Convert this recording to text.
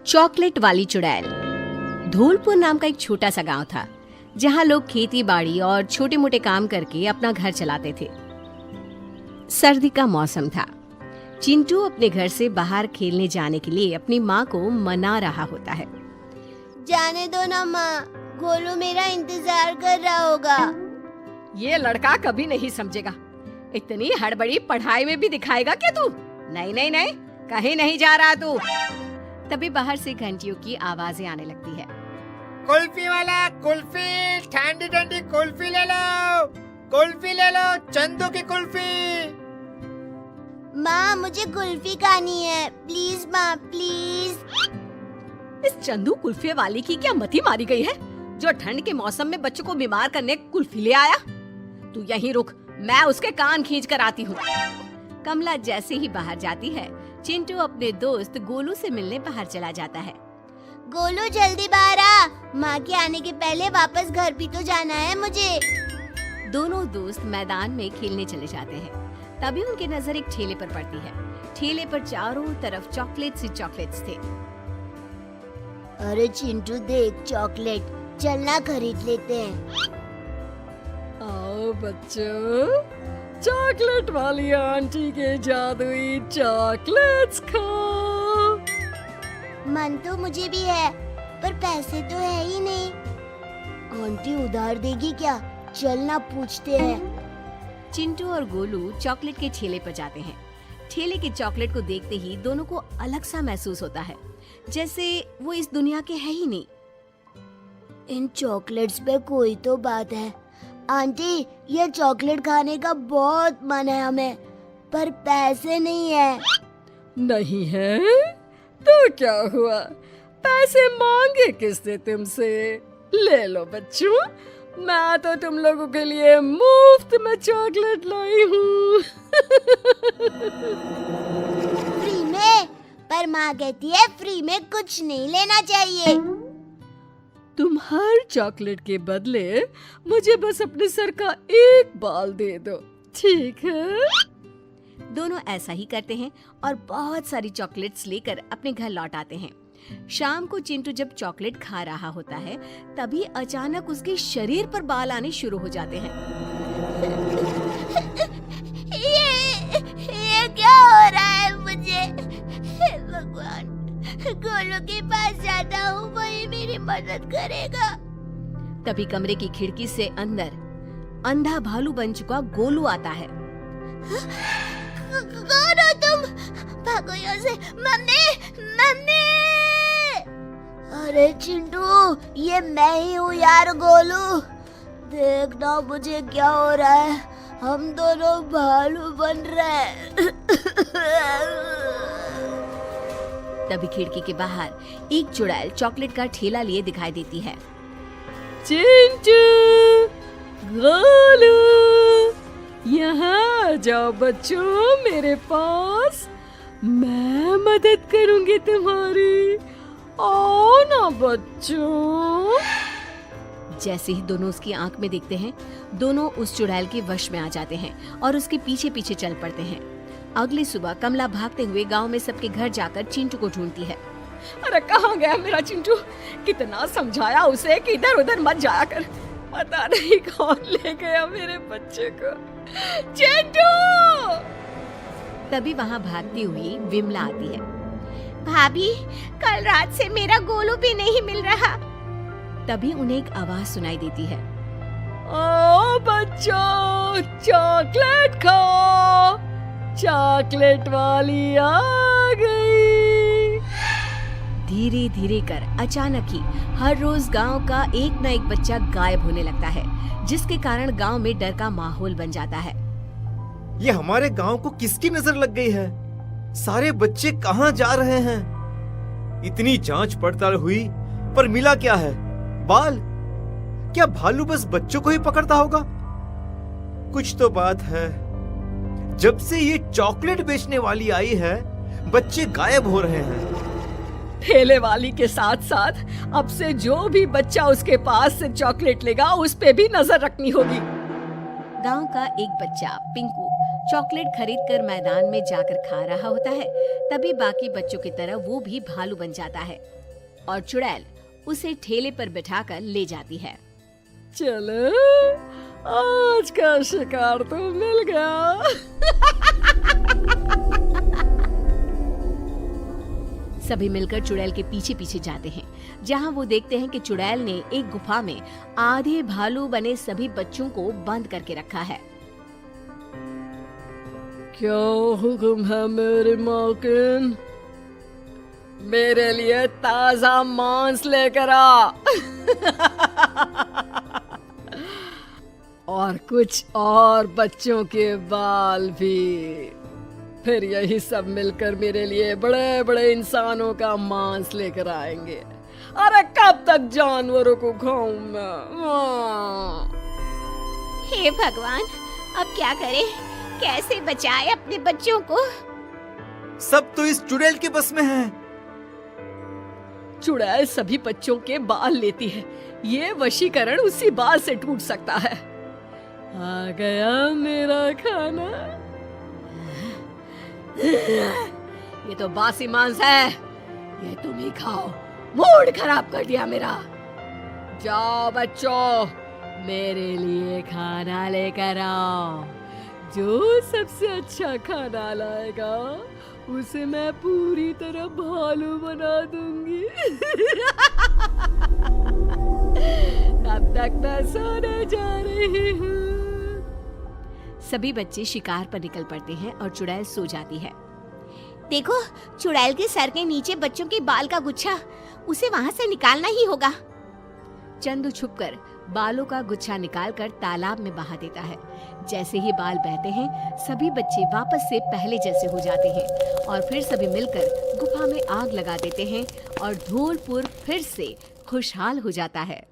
Chocolate वाली चुड़ैल। धौलपुर नाम का एक छोटा सा गांव था जहां लोग खेती बाड़ी और छोटे मोटे काम करके अपना घर चलाते थे। सर्दी का मौसम था। चिंटू अपने घर से बाहर खेलने जाने के लिए अपनी माँ को मना रहा होता है। जाने दो ना माँ, गोलू मेरा इंतजार कर रहा होगा। ये लड़का कभी नहीं समझेगा। इतनी हड़बड़ी पढ़ाई में भी दिखाएगा क्या तू? नहीं नहीं नहीं, कहीं नहीं जा रहा तू। तभी बाहर से घंटियों की आवाजें आने लगती है। कुल्फी वाला कुल्फी, ठंडी ठंडी कुल्फी ले लो, कुल्फी ले लो, चंदू की कुल्फी। माँ मुझे कुल्फी खानी है, प्लीज माँ प्लीज। इस चंदू कुल्फी वाली की क्या मती मारी गई है जो ठंड के मौसम में बच्चों को बीमार करने कुल्फी ले आया? तू यहीं रुक, मैं उसके कान खींच कर आती हूँ। कमला जैसे ही बाहर जाती है, चिंटू अपने दोस्त गोलू से मिलने बाहर चला जाता है। गोलू जल्दी बाहर आ, माँ के आने के पहले वापस घर भी तो जाना है मुझे। दोनों दोस्त मैदान में खेलने चले जाते हैं। तभी उनकी नजर एक ठेले पर पड़ती है। ठेले पर चारों तरफ चॉकलेट्स ही चॉकलेट्स थे। अरे चिंटू देख चॉकलेट, चलना खरीद लेते हैं। आओ बच्चों, चॉकलेट वाली आंटी के जादुई चॉकलेट्स खाओ। मन तो मुझे भी है, पर पैसे तो है ही नहीं। आंटी उधार देगी क्या? चलना पूछते हैं। चिंटू और गोलू चॉकलेट के ठेले पर जाते हैं। ठेले के चॉकलेट को देखते ही दोनों को अलग सा महसूस होता है, जैसे वो इस दुनिया के है ही नहीं। इन चॉकलेट्स पे कोई तो बात है। आंटी ये चॉकलेट खाने का बहुत मन है हमें, पर पैसे नहीं है। नहीं है तो क्या हुआ? पैसे मांगे किसने तुमसे? ले लो बच्चों, मैं तो तुम लोगों के लिए मुफ्त में चॉकलेट लाई हूँ। फ्री में? पर माँ कहती है फ्री में कुछ नहीं लेना चाहिए। तुम हर चॉकलेट के बदले मुझे बस अपने सर का एक बाल दे दो, ठीक है? दोनों ऐसा ही करते हैं और बहुत सारी चॉकलेट्स लेकर अपने घर लौट आते हैं। शाम को चिंटू जब चॉकलेट खा रहा होता है, तभी अचानक उसके शरीर पर बाल आने शुरू हो जाते हैं। ये क्या हो रहा है मुझे? हे भगवान, गोलू के पास जाता हूँ, वही मेरी मदद करेगा। तभी कमरे की खिड़की से अंदर अंधा भालू बन चुका गोलू आता है। कौन हो तुम? भागो यहाँ से। Mummy mummy! अरे चिंटू, ये मैं ही हूँ यार गोलू। देखना मुझे क्या हो रहा है, हम दोनों भालू बन रहे हैं। तभी खिड़की के बाहर एक चुड़ैल चॉकलेट का ठेला लिए दिखाई देती है। चिंटू, गोलू, यहाँ जाओ बच्चों मेरे पास, मैं मदद करूंगी तुम्हारी। आओ ना बच्चों। जैसे ही दोनों उसकी आंख में देखते हैं, दोनों उस चुड़ैल के वश में आ जाते हैं और उसके पीछे पीछे चल पड़ते हैं। अगली सुबह कमला भागते हुए गांव में सबके घर जाकर चिंटू को ढूंढती है। अरे कहाँ गया मेरा चिंटू? कितना समझाया उसे कि इधर उधर मत जाया कर, पता नहीं कौन ले गया मेरे बच्चे को। चिंटू! तभी वहाँ भागती हुई विमला आती है। भाभी, कल रात से मेरा गोलू भी नहीं मिल रहा। तभी उन्हें एक आवाज सुनाई देती है। ओ बच्चों, चॉकलेट खाओ, चॉकलेट वाली आ गई। धीरे धीरे कर अचानक ही हर रोज गांव का एक न एक बच्चा गायब होने लगता है, जिसके कारण गांव में डर का माहौल बन जाता है। ये हमारे गांव को किसकी नजर लग गई है? सारे बच्चे कहाँ जा रहे हैं? इतनी जांच पड़ताल हुई पर मिला क्या है? बाल? क्या भालू बस बच्चों को ही पकड़ता होगा? कुछ तो बात है। जब से ये चॉकलेट बेचने वाली आई है, बच्चे गायब हो रहे हैं। ठेले वाली के साथ साथ अब से जो भी बच्चा उसके पास से चॉकलेट लेगा, उस पे भी नजर रखनी होगी। गांव का एक बच्चा पिंकू चॉकलेट खरीदकर मैदान में जाकर खा रहा होता है। तभी बाकी बच्चों की तरह वो भी भालू बन जाता है और चुड़ैल उसे ठेले पर बिठाकर ले जाती है। चलो, आज का शिकार तो मिल गया। सभी मिलकर चुड़ैल के पीछे पीछे जाते हैं, जहां वो देखते हैं कि चुड़ैल ने एक गुफा में आधे भालू बने सभी बच्चों को बंद करके रखा है। क्या हुक्म है मेरे मालकिन? मेरे लिए ताजा मांस लेकर आ। और कुछ और बच्चों के बाल भी। फिर यही सब मिलकर मेरे लिए बड़े बड़े इंसानों का मांस लेकर आएंगे। अरे कब तक जानवरों को खाऊं मैं? हे भगवान, अब क्या करें? कैसे बचाए अपने बच्चों को? सब तो इस चुड़ैल के बस में है। चुड़ैल सभी बच्चों के बाल लेती है। ये वशीकरण उसी बाल से टूट सकता है। आ गया मेरा खाना। ये तो बासी मांस है, ये तुम ही खाओ। मूड खराब कर दिया मेरा। जाओ बच्चों, मेरे लिए खाना लेकर आओ। जो सबसे अच्छा खाना लाएगा उसे मैं पूरी तरह भालू बना दूंगी। अब तक मैं सोने जा रही हूँ। सभी बच्चे शिकार पर निकल पड़ते हैं और चुड़ैल सो जाती है। देखो, चुड़ैल के सर के नीचे बच्चों के बाल का गुच्छा, उसे वहाँ से निकालना ही होगा। चंदू छुपकर बालों का गुच्छा निकालकर तालाब में बहा देता है। जैसे ही बाल बहते हैं, सभी बच्चे वापस से पहले जैसे हो जाते हैं और फिर सभी मिलकर गुफा में आग लगा देते हैं और धौलपुर फिर से खुशहाल हो जाता है।